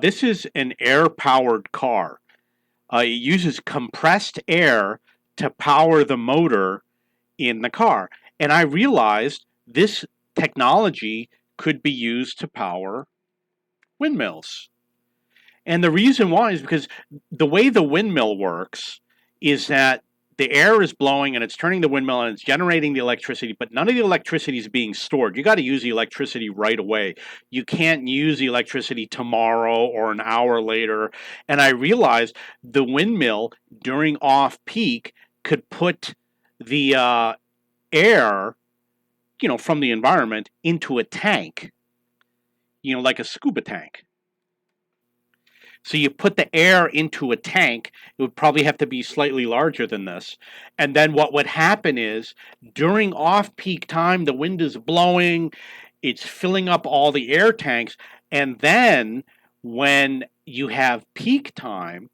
This is an air-powered car. It uses compressed air to power the motor in the car. And I realized this technology could be used to power windmills. And the reason why is because the way the windmill works is that the air is blowing and it's turning the windmill and it's generating the electricity, but none of the electricity is being stored. You got to use the electricity right away. You can't use the electricity tomorrow or an hour later. And I realized the windmill during off peak could put the air, from the environment into a tank, like a scuba tank. So you put the air into a tank. It would probably have to be slightly larger than this. And then what would happen is during off peak time, the wind is blowing, it's filling up all the air tanks. And then when you have peak time,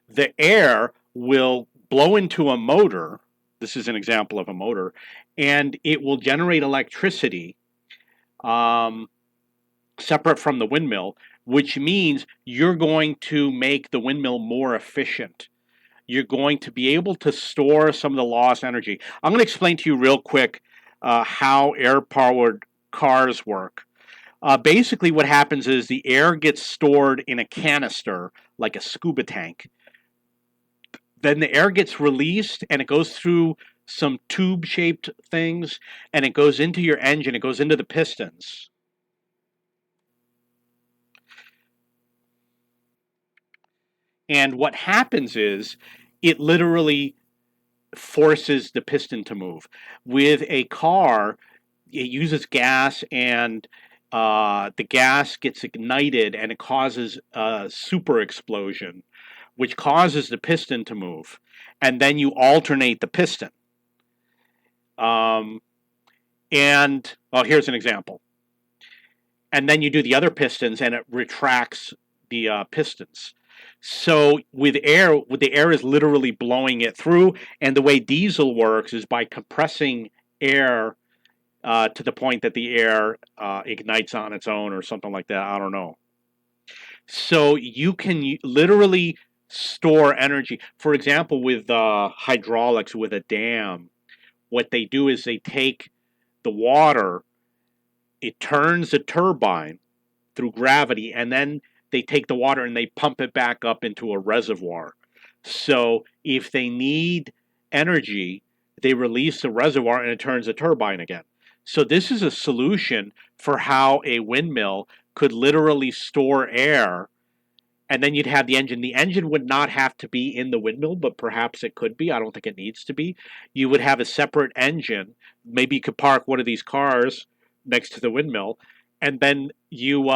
the air will blow into a motor. This is an example of a motor, and it will generate electricity um, separate from the windmill, which means you're going to make the windmill more efficient. You're going to be able to store some of the lost energy. I'm going to explain to you real quick how air powered cars work. Basically, what happens is the air gets stored in a canister like a scuba tank. Then the air gets released and it goes through some tube shaped things and it goes into your engine, it goes into the pistons. And what happens is it literally forces the piston to move. With a car, it uses gas and the gas gets ignited and it causes a super explosion, which causes the piston to move. And then you alternate the piston. Um, and, well, here's an example. And then you do the other pistons and it retracts the pistons. So with the air is literally blowing it through, and the way diesel works is by compressing air to the point that the air ignites on its own or something like that. I don't know. So you can literally store energy. For example, with hydraulics with a dam, what they do is they take the water, it turns the turbine through gravity, and then they take the water and they pump it back up into a reservoir. So if they need energy, they release the reservoir and it turns the turbine again. So this is a solution for how a windmill could literally store air, and then you'd have the engine. The engine would not have to be in the windmill, but perhaps it could be. I don't think it needs to be. You would have a separate engine. Maybe you could park one of these cars next to the windmill, and then you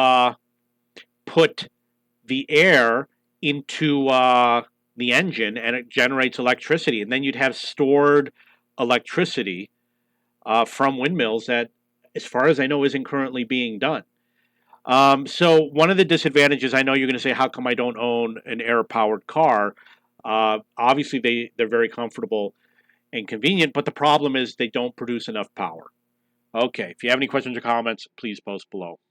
put the air into the engine and it generates electricity. And then you'd have stored electricity from windmills that, as far as I know, isn't currently being done. So one of the disadvantages, I know you're going to say, how come I don't own an air-powered car? Obviously, they're very comfortable and convenient, but the problem is they don't produce enough power. Okay, if you have any questions or comments, please post below.